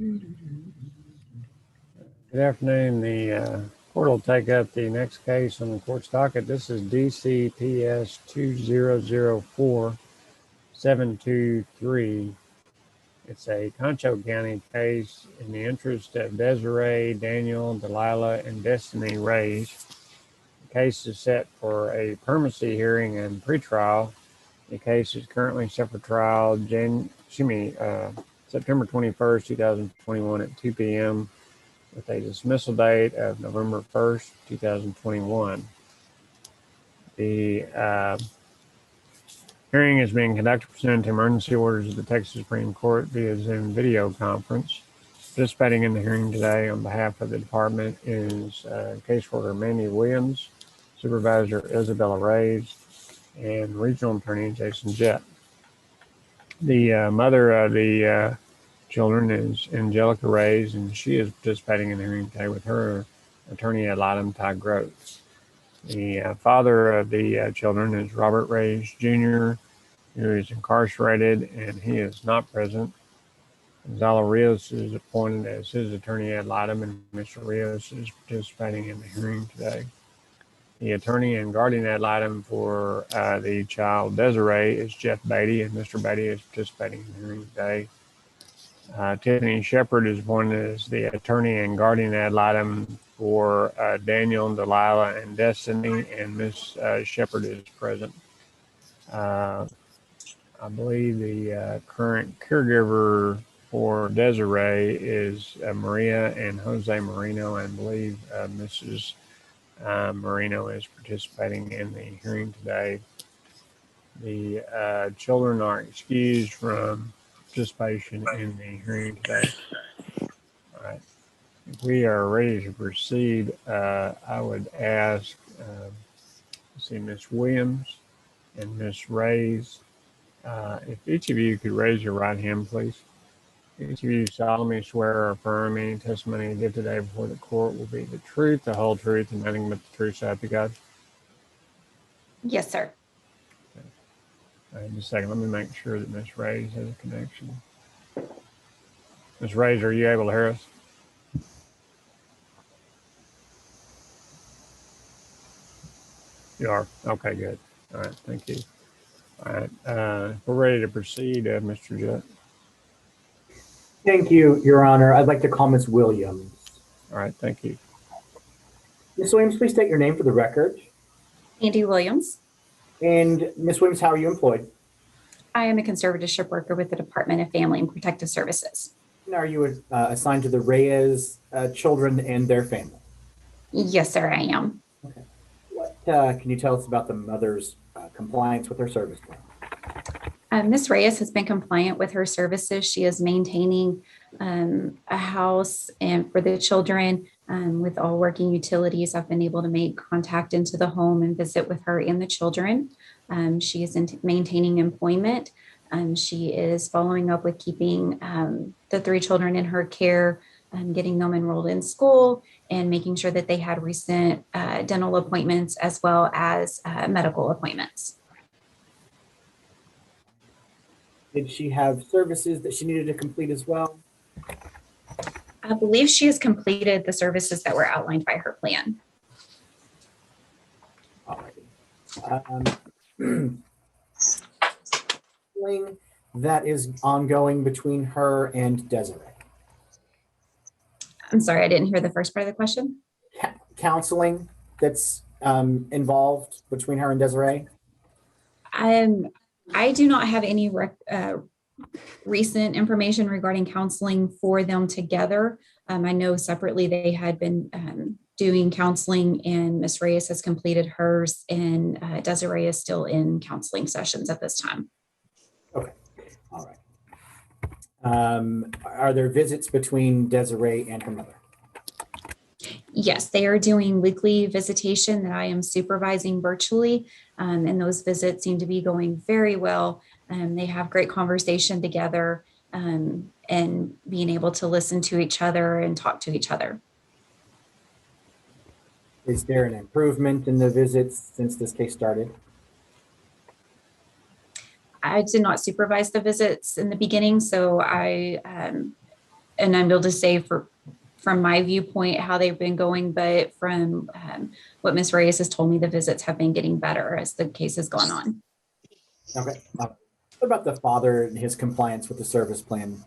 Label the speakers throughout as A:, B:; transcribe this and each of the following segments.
A: Good afternoon. The court will take up the next case on the court's docket. This is DCPS2004723. It's a Concho County case in the interest of Desiree, Daniel, Delilah, and Destiny Reyes. The case is set for a permanency hearing and pretrial. The case is currently set for trial September 21st, 2021 at 2 p.m. with a dismissal date of November 1st, 2021. The hearing is being conducted pursuant to emergency orders of the Texas Supreme Court via Zoom video conference. Participating in the hearing today on behalf of the department is caseworker Mandy Williams, Supervisor Isabella Reyes, and Regional Attorney Jason Jett. The mother of the children is Angelica Reyes, and she is participating in the hearing today with her attorney ad litem, Ty Groves. The father of the children is Robert Reyes Jr., who is incarcerated, and he is not present. Gonzalo Rios is appointed as his attorney ad litem, and Mr. Rios is participating in the hearing today. The attorney and guardian ad litem for the child Desiree is Jeff Beatty, and Mr. Beatty is participating in the hearing today. Tiffany Shepard is appointed as the attorney and guardian ad litem for Daniel, Delilah, and Destiny, and Miss Shepard is present. I believe the current caregiver for Desiree is Maria and Jose Marino, and I believe Mrs. Marino is participating in the hearing today. The children are excused from participation in the hearing today. All right. If we are ready to proceed, I would ask, Ms. Williams and Ms. Reyes, if each of you could raise your right hand, please. Each of you solemnly swear or affirm any testimony you give today before the court will be the truth, the whole truth, and nothing but the truth, so help you God?
B: Yes, sir.
A: Okay. All right, just a second. Let me make sure that Ms. Reyes has a connection. Ms. Reyes, are you able to hear us? You are? Okay, good. All right, thank you. All right, we're ready to proceed, Mr. Jett.
C: Thank you, Your Honor. I'd like to call Ms. Williams.
A: All right, thank you.
C: Ms. Williams, please state your name for the record.
B: Andy Williams.
C: And Ms. Williams, how are you employed?
B: I am a conservatorship worker with the Department of Family and Protective Services.
C: And are you assigned to the Reyes children and their family?
B: Yes, sir, I am.
C: Okay. What can you tell us about the mother's compliance with her service plan?
B: Ms. Reyes has been compliant with her services. She is maintaining a house and for the children with all working utilities. I've been able to make contact into the home and visit with her and the children. She is maintaining employment. She is following up with keeping the 3 children in her care, getting them enrolled in school, and making sure that they had recent dental appointments as well as medical appointments.
C: Did she have services that she needed to complete as well?
B: I believe she has completed the services that were outlined by her plan.
C: All right. That is ongoing between her and Desiree.
B: I'm sorry, I didn't hear the first part of the question.
C: Counseling that's involved between her and Desiree?
B: I do not have any recent information regarding counseling for them together. I know separately they had been doing counseling, and Ms. Reyes has completed hers, and Desiree is still in counseling sessions at this time.
C: Okay, all right. Are there visits between Desiree and her mother?
B: Yes, they are doing weekly visitation that I am supervising virtually, and those visits seem to be going very well. They have great conversation together and being able to listen to each other and talk to each other.
C: Is there an improvement in the visits since this case started?
B: I did not supervise the visits in the beginning, so I and I'm able to say from my viewpoint how they've been going, but from what Ms. Reyes has told me, the visits have been getting better as the case has gone on.
C: Okay. What about the father and his compliance with the service plan?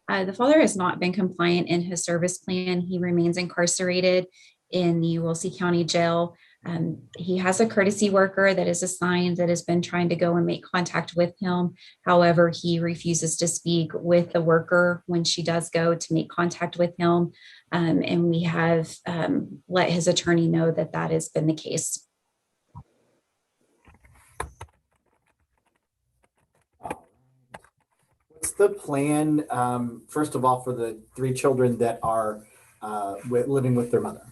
B: The father has not been compliant in his service plan. He remains incarcerated in the Wilkes County Jail. He has a courtesy worker that is assigned that has been trying to go and make contact with him. However, he refuses to speak with the worker when she does go to make contact with him. And we have let his attorney know that that has been the case.
C: What's the plan, first of all, for the 3 children that are living with their mother?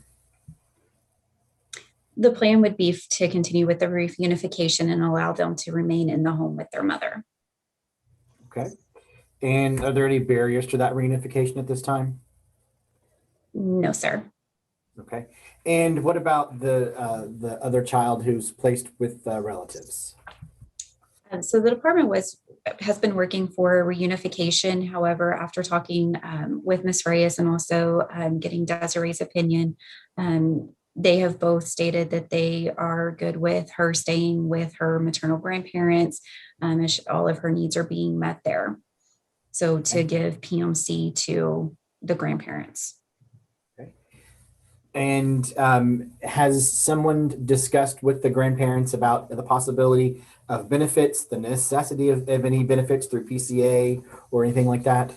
B: The plan would be to continue with the reunification and allow them to remain in the home with their mother.
C: Okay. And are there any barriers to that reunification at this time?
B: No, sir.
C: Okay. And what about the other child who's placed with relatives?
B: So the department has been working for reunification. However, after talking with Ms. Reyes and also getting Desiree's opinion, they have both stated that they are good with her staying with her maternal grandparents, as all of her needs are being met there. So to give PMC to the grandparents.
C: Okay. And has someone discussed with the grandparents about the possibility of benefits, the necessity of any benefits through PCA or anything like that?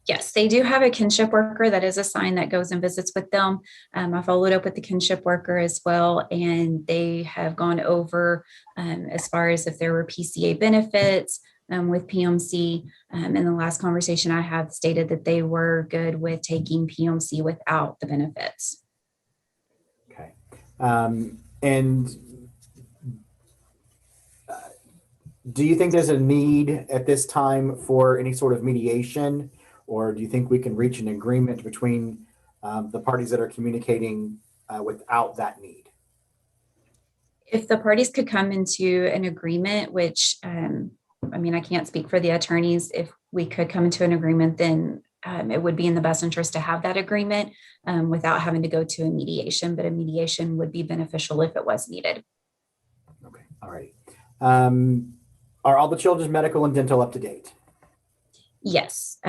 B: Yes, they do have a kinship worker that is assigned that goes and visits with them. I followed up with the kinship worker as well, and they have gone over as far as if there were PCA benefits with PMC. In the last conversation I have stated that they were good with taking PMC without the benefits.
C: Okay. And do you think there's a need at this time for any sort of mediation, or do you think we can reach an agreement between the parties that are communicating without that need?
B: If the parties could come into an agreement, which I mean, I can't speak for the attorneys. If we could come into an agreement, then it would be in the best interest to have that agreement without having to go to a mediation, but a mediation would be beneficial if it was needed.
C: Okay, all right. Are all the children's medical and dental up to date?
B: Yes.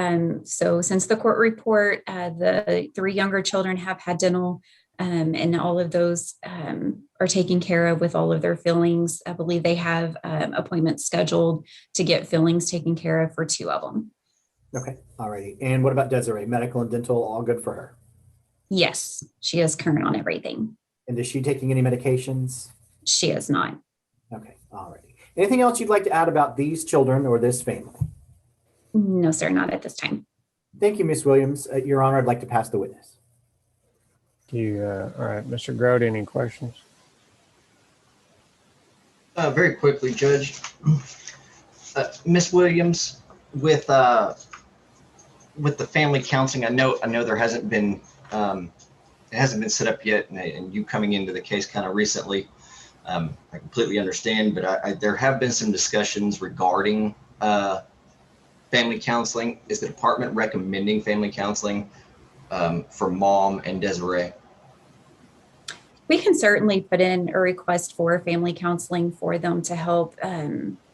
B: So since the court report, the 3 younger children have had dental and all of those are taken care of with all of their fillings. I believe they have appointments scheduled to get fillings taken care of for 2 of them.
C: Okay, all righty. And what about Desiree? Medical and dental, all good for her?
B: Yes, she is current on everything.
C: And is she taking any medications?
B: She is not.
C: Okay, all righty. Anything else you'd like to add about these children or this family?
B: No, sir, not at this time.
C: Thank you, Ms. Williams. Your Honor, I'd like to pass the witness.
A: All right, Mr. Grote, any questions?
D: Very quickly, Judge. Ms. Williams, with the family counseling, I know there hasn't been it hasn't been set up yet, and you coming into the case kind of recently, I completely understand. But there have been some discussions regarding family counseling. Is the department recommending family counseling for Mom and Desiree?
B: We can certainly put in a request for family counseling for them to help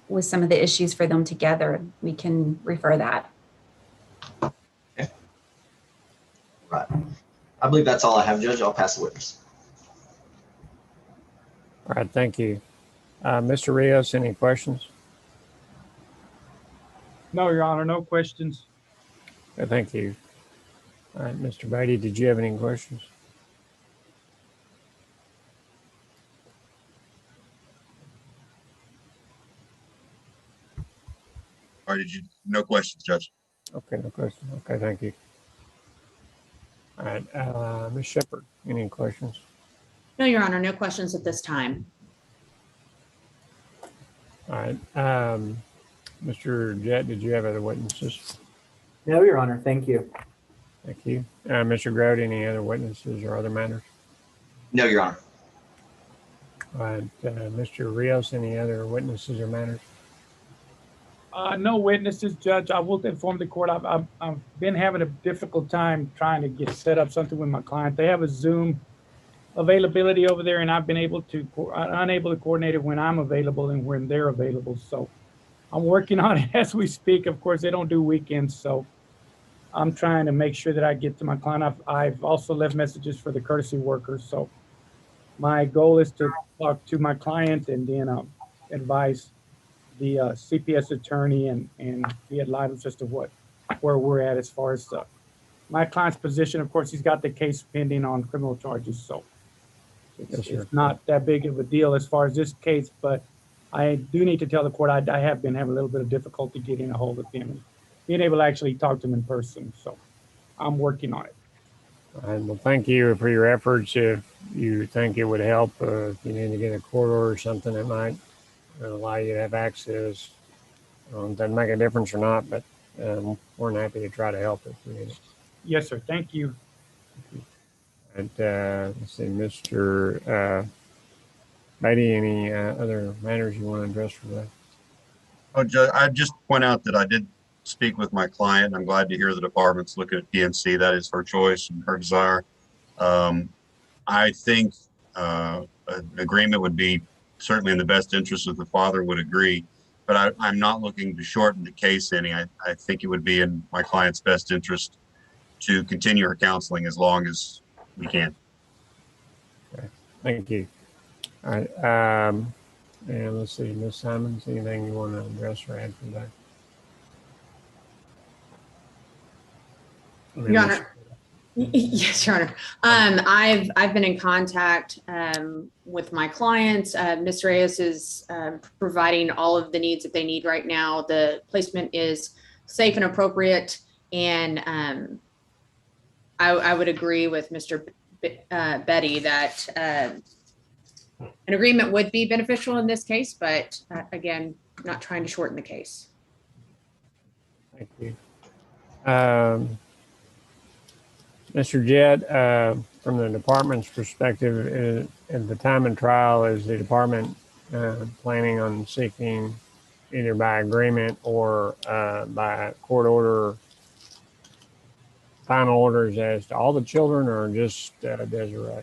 B: with some of the issues for them together. We can refer that.
D: Okay. Right. I believe that's all I have, Judge. I'll pass the witness.
A: All right, thank you. Mr. Rios, any questions?
E: No, Your Honor, no questions.
A: Okay, thank you. All right, Mr. Beatty, did you have any questions?
F: Or did you? No questions, Judge.
A: Okay, no questions. Okay, thank you. All right, Ms. Shepherd, any questions?
G: No, Your Honor, no questions at this time.
A: All right, Mr. Jett, did you have other witnesses?
C: No, Your Honor. Thank you.
A: Thank you. Mr. Grote, any other witnesses or other matters?
D: No, Your Honor.
A: All right, Mr. Rios, any other witnesses or matters?
E: No witnesses, Judge. I will inform the court. I've been having a difficult time trying to get set up something with my client. They have a Zoom availability over there, and I've been unable to coordinate it when I'm available and when they're available. So I'm working on it as we speak. Of course, they don't do weekends, so I'm trying to make sure that I get to my client. I've also left messages for the courtesy workers. So my goal is to talk to my client and then advise the CPS attorney and the advisors as to where we're at as far as my client's position. Of course, he's got the case pending on criminal charges, so it's not that big of a deal as far as this case. But I do need to tell the court I have been having a little bit of difficulty getting a hold of him and being able to actually talk to him in person. So I'm working on it.
A: All right, well, thank you for your efforts. If you think it would help, if you need to get a court order or something that might allow you to have access, doesn't make a difference or not, but more than happy to try to help if we need it.
E: Yes, sir. Thank you.
A: And let's see, Mr. Beatty, any other matters you want to address for that?
F: Oh, Judge, I'd just point out that I did speak with my client. I'm glad to hear the department's looking at DMC. That is her choice and her desire. I think an agreement would be certainly in the best interest if the father would agree, but I'm not looking to shorten the case any. I think it would be in my client's best interest to continue her counseling as long as we can.
A: Okay. Thank you. All right. And let's see, Ms. Simons, anything you want to address or add for that?
G: Your Honor. Yes, Your Honor. I've been in contact with my clients. Ms. Reyes is providing all of the needs that they need right now. The placement is safe and appropriate, and I would agree with Mr. Betty that an agreement would be beneficial in this case, but again, not trying to shorten the case.
A: Thank you. Mr. Jett, from the department's perspective, at the time of trial, is the department planning on seeking either by agreement or by court order final orders as to all the children or just Desiree?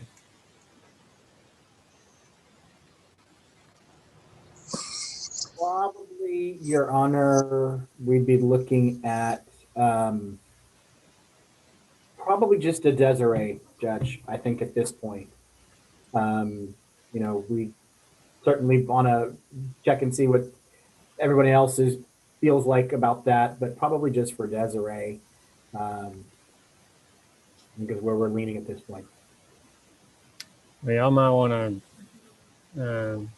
C: Probably, Your Honor, we'd be looking at probably just a Desiree, Judge, I think at this point. We certainly want to check and see what everybody else feels like about that, but probably just for Desiree, because where we're leaning at this point.
A: Well, y'all might want to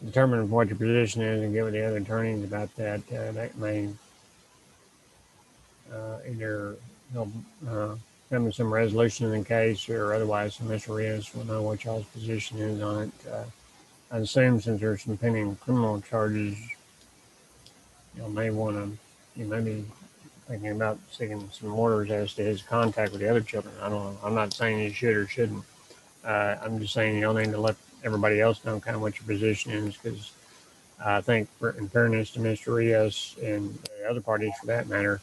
A: determine what your position is and get with the other attorneys about that. That may either help come to some resolution in the case, or otherwise Mr. Reyes will know what y'all's position is on it. I assume since there's some pending criminal charges, you may be thinking about seeking some orders as to his contact with the other children. I don't know. I'm not saying you should or shouldn't. I'm just saying you'll need to let everybody else know kind of what your position is, because I think, in fairness to Mr. Reyes and the other parties for that matter,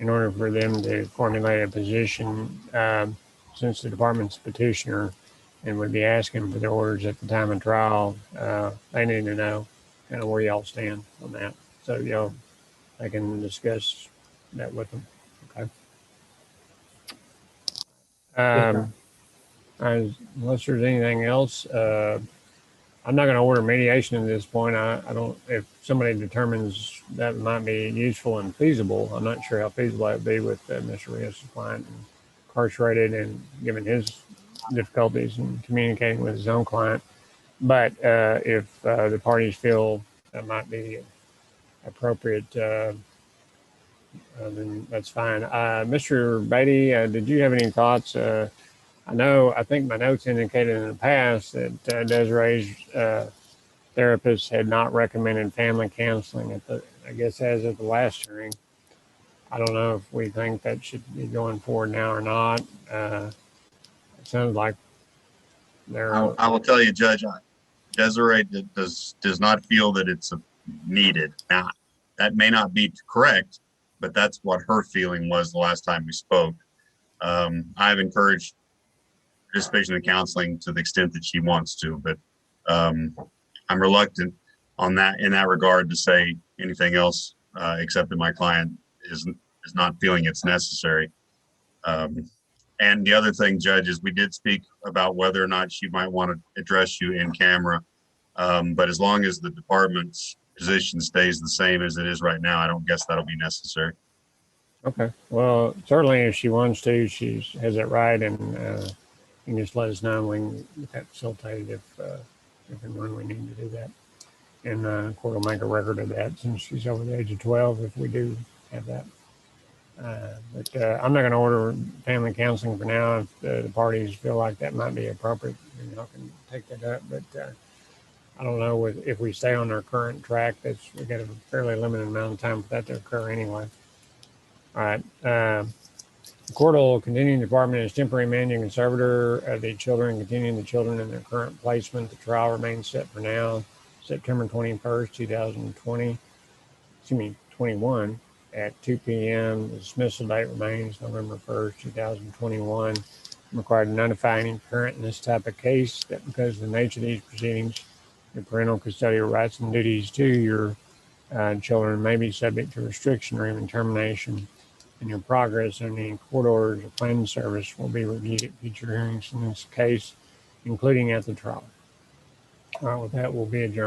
A: in order for them to formulate a position, since the department's petitioner and would be asking for the orders at the time of trial, they need to know kind of where y'all stand on that. So I can discuss that with them. Okay. Unless there's anything else, I'm not going to order mediation at this point. I don't, if somebody determines that might be useful and feasible, I'm not sure how feasible that would be with Mr. Reyes' client incarcerated and given his difficulties in communicating with his own client. But if the parties feel that might be appropriate, then that's fine. Mr. Beatty, did you have any thoughts? I think my notes indicated in the past that Desiree's therapist had not recommended family counseling I guess as of the last hearing. I don't know if we think that should be going forward now or not. It sounds like
F: I will tell you, Judge, Desiree does not feel that it's needed. Now, that may not be correct, but that's what her feeling was the last time we spoke. I've encouraged participation in counseling to the extent that she wants to, but I'm reluctant on that in that regard to say anything else, except that my client is not feeling it's necessary. And the other thing, Judge, is we did speak about whether or not she might want to address you in camera. But as long as the department's position stays the same as it is right now, I don't guess that'll be necessary.
A: Okay. Well, certainly if she wants to, she has that right, and you can just let us know. We can get that facilitated if and when we need to do that. And court will make a record of that since she's over the age of 12 if we do have that. But I'm not going to order family counseling for now. If the parties feel like that might be appropriate, then y'all can take that up. But I don't know if we stay on our current track. We got a fairly limited amount of time for that to occur anyway. All right. The court will continue the department as temporary managing conservator of the children, continuing the children in their current placement. The trial remains set for now, September 21st, 2021 at 2 p.m. The dismissal date remains November 1st, 2021. I'm required to notify any parent in this type of case that because of the nature of these proceedings, your parental custodial rights and duties to your children may be subject to restriction or even termination, and your progress on any court orders or planning service will be reviewed at future hearings in this case, including at the trial. All right, with that, we'll be adjourned.